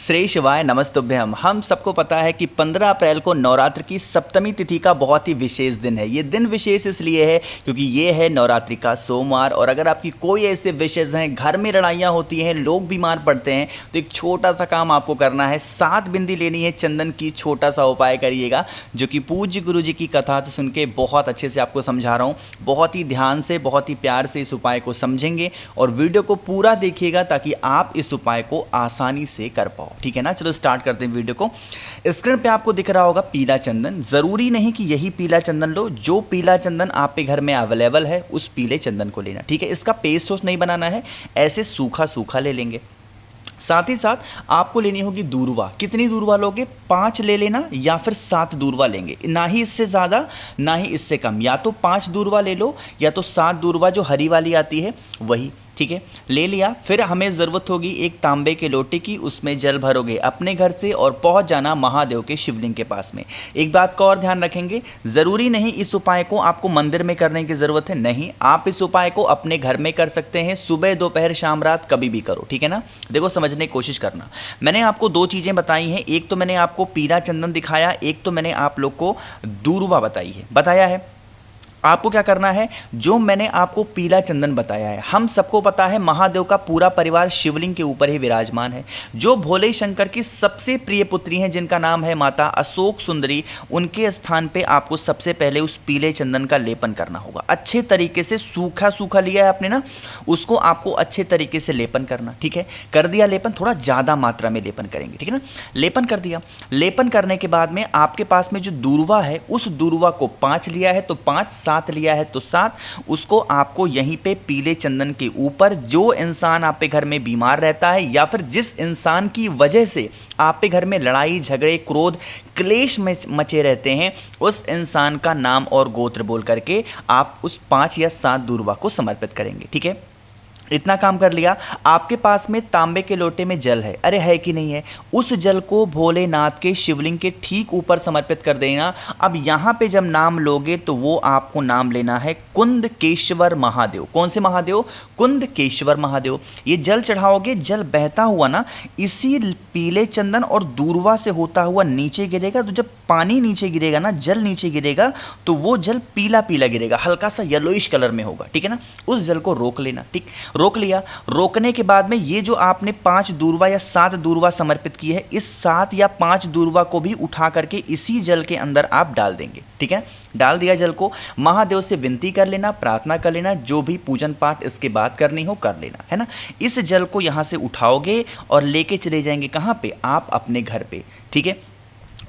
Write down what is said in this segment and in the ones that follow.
श्री शिवाय नमस्तुभ्यम। हम सबको पता है कि 15 अप्रैल को नवरात्र की सप्तमी तिथि का बहुत ही विशेष दिन है। ये दिन विशेष इसलिए है क्योंकि ये है नवरात्रि का सोमवार। और अगर आपकी कोई ऐसे विशेष हैं, घर में लड़ाइयाँ होती हैं, लोग बीमार पड़ते हैं, तो एक छोटा सा काम आपको करना है। 7 बिंदी लेनी है चंदन की, छोटा सा उपाय करिएगा जो कि पूज्य गुरु जी की कथा से सुन के बहुत अच्छे से आपको समझा रहा हूँ। बहुत ही ध्यान से, बहुत ही प्यार से इस उपाय को समझेंगे और वीडियो को पूरा देखिएगा ताकि आप इस उपाय को आसानी से कर पाओ। ठीक है ना, चलो स्टार्ट करते हैं वीडियो को। स्क्रीन पे आपको दिख रहा होगा पीला चंदन। जरूरी नहीं कि यही पीला चंदन लो, जो पीला चंदन आपके घर में अवेलेबल है उस पीले चंदन को लेना। ठीक है, इसका पेस्ट वोस्ट नहीं बनाना है, ऐसे सूखा सूखा ले लेंगे। साथ ही साथ आपको लेनी होगी दूर्वा। कितनी दूर्वा लोगे? 5 ले लेना या फिर 7 दूर्वा लेंगे, ना ही इससे ज़्यादा ना ही इससे कम। या तो 5 दूर्वा ले लो या तो 7 दूर्वा जो हरी वाली आती है वही। ठीक है, ले लिया। फिर हमें ज़रूरत होगी एक तांबे के लोटे की, उसमें जल भरोगे अपने घर से और पहुंच जाना महादेव के शिवलिंग के पास में। एक बात का और ध्यान रखेंगे, ज़रूरी नहीं इस उपाय को आपको मंदिर में करने की ज़रूरत है, नहीं, आप इस उपाय को अपने घर में कर सकते हैं। सुबह दोपहर शाम रात कभी भी करो। ठीक है ना, देखो समझने की कोशिश करना। मैंने आपको 2 चीज़ें बताई हैं, एक तो मैंने आपको पीला चंदन दिखाया, एक तो मैंने आप लोग को दूर्वा बताया है। आपको क्या करना है, जो मैंने आपको पीला चंदन बताया है, हम सबको पता है महादेव का पूरा परिवार शिवलिंग के ऊपर ही विराजमान है। जो भोले शंकर की सबसे प्रिय पुत्री हैं जिनका नाम है माता अशोक सुंदरी, उनके स्थान पे आपको सबसे पहले उस पीले चंदन का लेपन करना होगा। अच्छे तरीके से सूखा सूखा लिया है आपने ना, उसको आपको अच्छे तरीके से लेपन करना। ठीक है, कर दिया लेपन, थोड़ा ज़्यादा मात्रा में लेपन करेंगे। ठीक है ना, लेपन कर दिया। लेपन करने के बाद में आपके पास में जो दूर्वा है, उस दूर्वा को 5 लिया है तो 5, 7 लिया है तो 7, उसको आपको यहीं पे पीले चंदन के ऊपर, जो इंसान आपके घर में बीमार रहता है या फिर जिस इंसान की वजह से आपके घर में लड़ाई झगड़े क्रोध क्लेश में मचे रहते हैं, उस इंसान का नाम और गोत्र बोल करके आप उस 5 या 7 दूर्वा को समर्पित करेंगे। ठीक है, इतना काम कर लिया। आपके पास में तांबे के लोटे में जल है, अरे है कि नहीं है, उस जल को भोलेनाथ के शिवलिंग के ठीक ऊपर समर्पित कर देना। अब यहाँ पे जब नाम लोगे तो वो आपको नाम लेना है कुंदकेश्वर महादेव। कौन से महादेव? कुंदकेश्वर महादेव। ये जल चढ़ाओगे, जल बहता हुआ ना इसी पीले चंदन और दूर्वा से होता हुआ नीचे गिरेगा। तो जब पानी नीचे गिरेगा ना, जल नीचे गिरेगा, तो वो जल पीला पीला गिरेगा, हल्का सा येलोइश कलर में होगा। ठीक है ना, उस जल को रोक लेना। ठीक, रोक लिया। रोकने के बाद में ये जो आपने 5 दूर्वा या 7 दूर्वा समर्पित की है, इस 7 या 5 दूर्वा को भी उठा करके इसी जल के अंदर आप डाल देंगे। ठीक है, डाल दिया जल को, महादेव से विनती कर लेना, प्रार्थना कर लेना, जो भी पूजन पाठ इसके बाद करनी हो कर लेना, है ना। इस जल को यहाँ से उठाओगे और लेके चले जाएंगे कहाँ पे? आप अपने घर पे। ठीक है,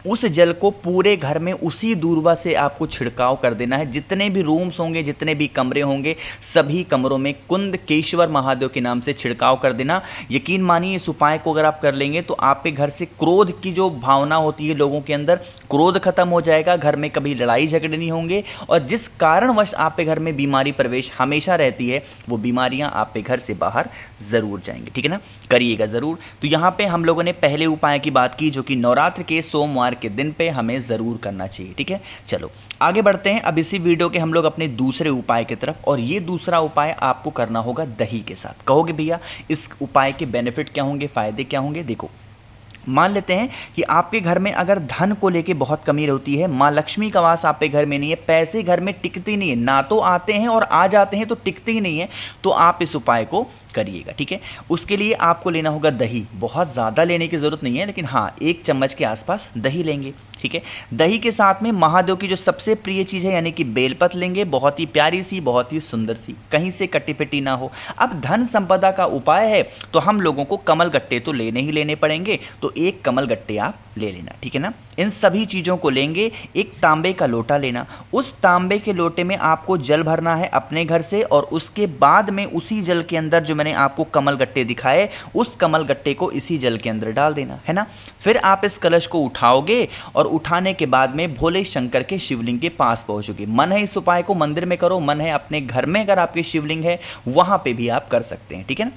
उस जल को पूरे घर में उसी दूर्वा से आपको छिड़काव कर देना है। जितने भी रूम्स होंगे, जितने भी कमरे होंगे, सभी कमरों में कुंदकेश्वर महादेव के नाम से छिड़काव कर देना। यकीन मानिए इस उपाय को अगर आप कर लेंगे तो आपके घर से क्रोध की जो भावना होती है लोगों के अंदर, क्रोध खत्म हो जाएगा, घर में कभी लड़ाई झगड़े नहीं होंगे और जिस कारणवश आपके घर में बीमारी प्रवेश हमेशा रहती है, वो बीमारियाँ आपके घर से बाहर ज़रूर जाएंगी। ठीक है ना, करिएगा ज़रूर। तो यहाँ पर हम लोगों ने पहले उपाय की बात की जो कि नवरात्र के सोमवार के दिन पे हमें ज़रूर करना चाहिए। ठीक है, चलो आगे बढ़ते हैं अब इसी वीडियो के हम लोग अपने दूसरे उपाय की तरफ। और ये दूसरा उपाय आपको करना होगा दही के साथ। कहोगे भैया इस उपाय के बेनिफिट क्या होंगे, फ़ायदे क्या होंगे? देखो, मान लेते हैं कि आपके घर में अगर धन को लेके बहुत कमी रहती है, माँ लक्ष्मी का वास आपके घर में नहीं है, पैसे घर में टिकती नहीं है, ना तो आते हैं और आ जाते हैं तो टिकते ही नहीं है, तो आप इस उपाय को करिएगा। ठीक है, उसके लिए आपको लेना होगा दही। बहुत ज़्यादा लेने की ज़रूरत नहीं है, लेकिन हाँ 1 चम्मच के आसपास दही लेंगे। ठीक है, दही के साथ में महादेव की जो सबसे प्रिय चीज़ है यानी कि बेलपत्र लेंगे, बहुत ही प्यारी सी, बहुत ही सुंदर सी, कहीं से कटी पिटी ना हो। अब धन संपदा का उपाय है तो हम लोगों को कमल गट्टे तो लेने ही लेने पड़ेंगे, तो 1 कमल गट्टे आप ले लेना। ठीक है ना, इन सभी चीज़ों को लेंगे। एक तांबे का लोटा लेना, उस तांबे के लोटे में आपको जल भरना है अपने घर से और उसके बाद में उसी जल के अंदर जो मैंने आपको कमल गट्टे दिखाए, उस कमल गट्टे को इसी जल के अंदर डाल देना है ना। फिर आप इस कलश को उठाओगे और उठाने के बाद में भोले शंकर के शिवलिंग के पास पहुंचोगे। मन है इस उपाय को मंदिर में करो, मन है अपने घर में अगर आपके शिवलिंग है वहां पे भी आप कर सकते हैं। ठीक है ना,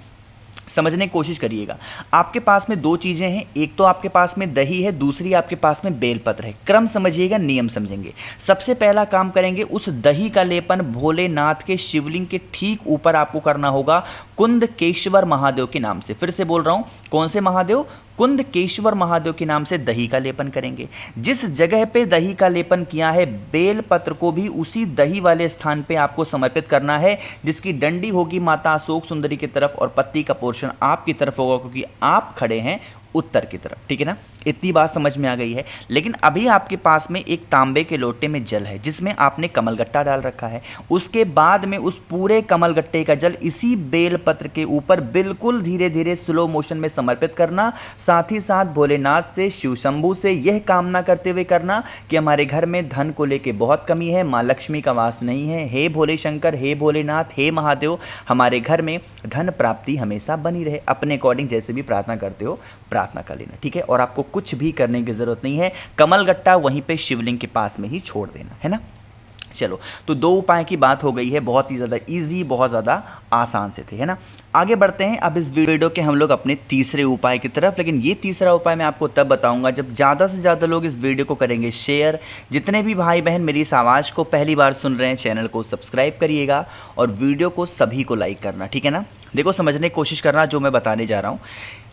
समझने की कोशिश करिएगा। आपके पास में 2 चीज़ें हैं, एक तो आपके पास में दही है, दूसरी आपके पास में बेलपत्र है। क्रम समझिएगा, नियम समझेंगे। सबसे पहला काम करेंगे, उस दही का लेपन भोलेनाथ के शिवलिंग के ठीक ऊपर आपको करना होगा कुंदकेश्वर महादेव के नाम से। फिर से बोल रहा हूँ, कौन से महादेव? कुंदकेश्वर महादेव के नाम से दही का लेपन करेंगे। जिस जगह पे दही का लेपन किया है, बेल पत्र को भी उसी दही वाले स्थान पे आपको समर्पित करना है, जिसकी डंडी होगी माता अशोक सुंदरी की तरफ और पत्ती का पोर्शन आपकी तरफ होगा, क्योंकि आप खड़े हैं उत्तर की तरफ। ठीक है ना, इतनी बात समझ में आ गई है। लेकिन अभी आपके पास में एक तांबे के लोटे में जल है, जिसमें आपने कमलगट्टा डाल रखा है। उसके बाद में उस पूरे कमलगट्टे का जल इसी बेलपत्र के ऊपर बिल्कुल धीरे धीरे स्लो मोशन में समर्पित करना। साथ ही साथ भोलेनाथ से, शिव शंभू से यह कामना करते हुए करना कि हमारे घर में धन को लेके बहुत कमी है, माँ लक्ष्मी का वास नहीं है। हे भोले शंकर, हे भोलेनाथ, हे महादेव, हमारे घर में धन प्राप्ति हमेशा बनी रहे। अपने अकॉर्डिंग जैसे भी प्रार्थना करते हो प्रार्थना कर लेना। ठीक है, और आपको कुछ भी करने की जरूरत नहीं है, कमलगट्टा वहीं पे शिवलिंग के पास में ही छोड़ देना है ना। चलो, तो 2 उपाय की बात हो गई है, बहुत ही ज़्यादा इजी, बहुत ज़्यादा आसान से थे, है ना। आगे बढ़ते हैं अब इस वीडियो के हम लोग अपने तीसरे उपाय की तरफ। लेकिन ये तीसरा उपाय मैं आपको तब बताऊंगा जब ज़्यादा से ज़्यादा लोग इस वीडियो को करेंगे शेयर। जितने भी भाई बहन मेरी इस आवाज़ को पहली बार सुन रहे हैं, चैनल को सब्सक्राइब करिएगा और वीडियो को सभी को लाइक करना, ठीक है ना। देखो, समझने की कोशिश करना जो मैं बताने जा रहा हूँ।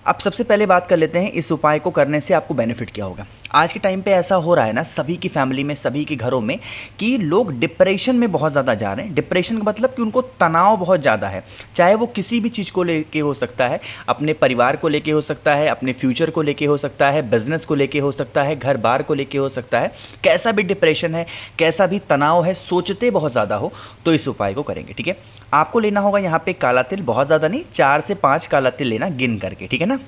अब सबसे पहले बात कर लेते हैं इस उपाय को करने से आपको बेनिफिट क्या होगा। आज के टाइम पे ऐसा हो रहा है ना, सभी की फैमिली में, सभी के घरों में, कि लोग डिप्रेशन में बहुत ज़्यादा जा रहे हैं। डिप्रेशन का मतलब कि उनको तनाव बहुत ज़्यादा है, चाहे वो किसी भी चीज़ को लेके हो सकता है, अपने परिवार को लेके हो सकता है, अपने फ्यूचर को लेके हो सकता है, बिजनेस को लेके हो सकता है, घर बार को लेके हो सकता है। कैसा भी डिप्रेशन है, कैसा भी तनाव है, सोचते बहुत ज़्यादा हो, तो इस उपाय को करेंगे। ठीक है, आपको लेना होगा यहाँ पे काला तिल, बहुत ज़्यादा नहीं, 4 से 5 काला तिल लेना गिन करके, ठीक है ना।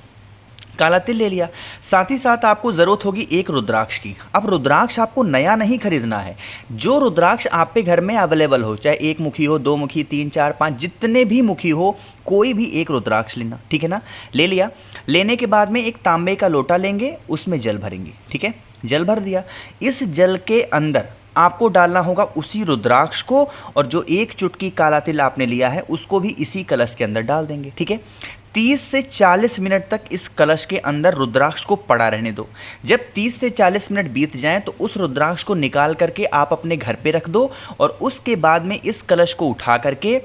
काला तिल ले लिया, साथ ही साथ आपको ज़रूरत होगी एक रुद्राक्ष की। अब रुद्राक्ष आपको नया नहीं खरीदना है, जो रुद्राक्ष आप पे घर में अवेलेबल हो, चाहे 1 मुखी हो, 2 मुखी, 3, 4, 5, जितने भी मुखी हो, कोई भी एक रुद्राक्ष लेना, ठीक है ना। ले लिया, लेने के बाद में एक तांबे का लोटा लेंगे, उसमें जल भरेंगे, ठीक है। जल भर दिया, इस जल के अंदर आपको डालना होगा उसी रुद्राक्ष को, और जो 1 चुटकी काला तिल आपने लिया है उसको भी इसी कलश के अंदर डाल देंगे, ठीक है। 30 से 40 मिनट तक इस कलश के अंदर रुद्राक्ष को पड़ा रहने दो। जब 30 से 40 मिनट बीत जाएं तो उस रुद्राक्ष को निकाल करके आप अपने घर पे रख दो, और उसके बाद में इस कलश को उठा करके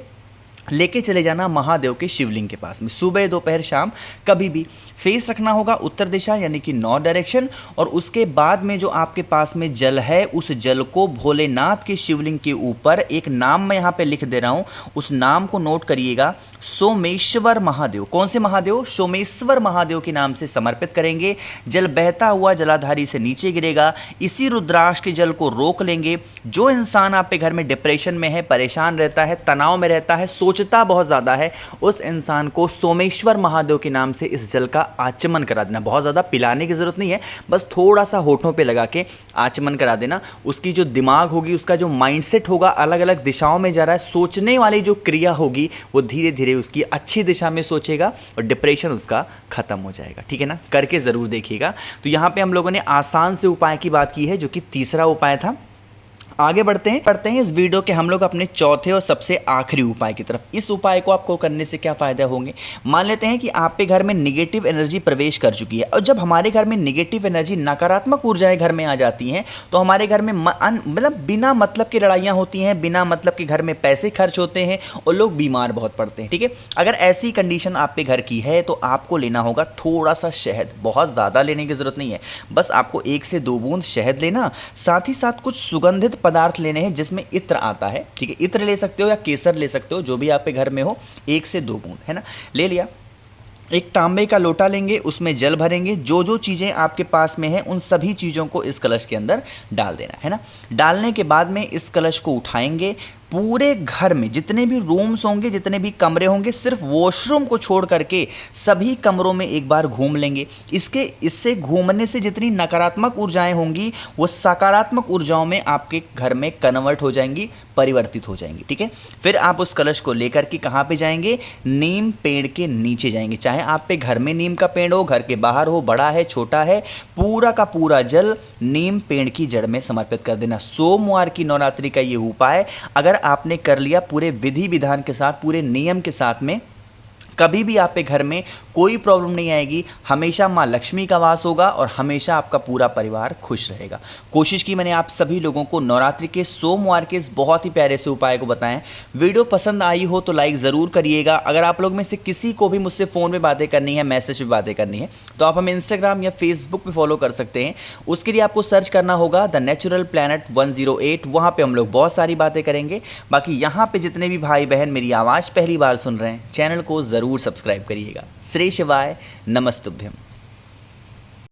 लेके चले जाना महादेव के शिवलिंग के पास में। सुबह, दोपहर, शाम, कभी भी फेस रखना होगा उत्तर दिशा, यानी कि नॉर्थ डायरेक्शन। और उसके बाद में जो आपके पास में जल है, उस जल को भोलेनाथ के शिवलिंग के ऊपर, एक नाम मैं यहाँ पे लिख दे रहा हूँ, उस नाम को नोट करिएगा, सोमेश्वर महादेव। कौन से महादेव? सोमेश्वर महादेव के नाम से समर्पित करेंगे। जल बहता हुआ जलाधारी से नीचे गिरेगा, इसी रुद्राक्ष के जल को रोक लेंगे। जो इंसान आपके घर में डिप्रेशन में है, परेशान रहता है, तनाव में रहता है, सोचता बहुत ज़्यादा है, उस इंसान को सोमेश्वर महादेव के नाम से इस जल का आचमन करा देना। बहुत ज़्यादा पिलाने की ज़रूरत नहीं है, बस थोड़ा सा होठों पे लगा के आचमन करा देना। उसकी जो दिमाग होगी, उसका जो माइंडसेट होगा, अलग अलग दिशाओं में जा रहा है, सोचने वाली जो क्रिया होगी वो धीरे धीरे उसकी अच्छी दिशा में सोचेगा और डिप्रेशन उसका खत्म हो जाएगा, ठीक है ना। करके ज़रूर देखिएगा। तो यहाँ पे हम लोगों ने आसान से उपाय की बात की है, जो कि तीसरा उपाय था। आगे बढ़ते हैं इस वीडियो के हम लोग अपने चौथे और सबसे आखिरी उपाय की तरफ। इस उपाय को आपको करने से क्या फ़ायदा होंगे? मान लेते हैं कि आपके घर में निगेटिव एनर्जी प्रवेश कर चुकी है, और जब हमारे घर में निगेटिव एनर्जी, नकारात्मक ऊर्जाएं घर में आ जाती हैं, तो हमारे घर में मतलब बिना मतलब की लड़ाइयाँ होती हैं, बिना मतलब के घर में पैसे खर्च होते हैं और लोग बीमार बहुत पड़ते हैं, ठीक है। अगर ऐसी कंडीशन आपके घर की है तो आपको लेना होगा थोड़ा सा शहद। बहुत ज़्यादा लेने की ज़रूरत नहीं है, बस आपको 1 से 2 बूंद शहद लेना। साथ ही साथ कुछ सुगंधित पदार्थ लेने हैं जिसमें इत्र आता है, ठीक है। इत्र ले सकते हो या केसर ले सकते हो, जो भी आपके घर में हो। 1 से 2 बूंद, है ना, ले लिया। एक तांबे का लोटा लेंगे, उसमें जल भरेंगे। जो जो चीज़ें आपके पास में हैं उन सभी चीज़ों को इस कलश के अंदर डाल देना है ना। डालने के बाद में इस कलश को उठाएंगे। पूरे घर में जितने भी रूम्स होंगे, जितने भी कमरे होंगे, सिर्फ वॉशरूम को छोड़ करके सभी कमरों में एक बार घूम लेंगे। इससे घूमने से जितनी नकारात्मक ऊर्जाएं होंगी वो सकारात्मक ऊर्जाओं में आपके घर में कन्वर्ट हो जाएंगी, परिवर्तित हो जाएंगी, ठीक है। फिर आप उस कलश को लेकर के कहाँ पे जाएंगे? नीम पेड़ के नीचे जाएंगे। चाहे आप पे घर में नीम का पेड़ हो, घर के बाहर हो, बड़ा है, छोटा है, पूरा का पूरा जल नीम पेड़ की जड़ में समर्पित कर देना। सोमवार की नवरात्रि का ये उपाय अगर आपने कर लिया पूरे विधि विधान के साथ, पूरे नियम के साथ में, कभी भी आप पे घर में कोई प्रॉब्लम नहीं आएगी, हमेशा माँ लक्ष्मी का वास होगा और हमेशा आपका पूरा परिवार खुश रहेगा। कोशिश की मैंने आप सभी लोगों को नवरात्रि के सोमवार के इस बहुत ही प्यारे से उपाय को बताएं। वीडियो पसंद आई हो तो लाइक ज़रूर करिएगा। अगर आप लोग में से किसी को भी मुझसे फ़ोन पे बातें करनी है, मैसेज पे बातें करनी है, तो आप हमें इंस्टाग्राम या फेसबुक पे फॉलो कर सकते हैं। उसके लिए आपको सर्च करना होगा द नेचुरल प्लैनेट 108। वहाँ पे हम लोग बहुत सारी बातें करेंगे। बाकी यहाँ पे जितने भी भाई बहन मेरी आवाज़ पहली बार सुन रहे हैं, चैनल को ज़रूर सब्सक्राइब करिएगा। श्री शिवाय, नमस्तुभ्यम।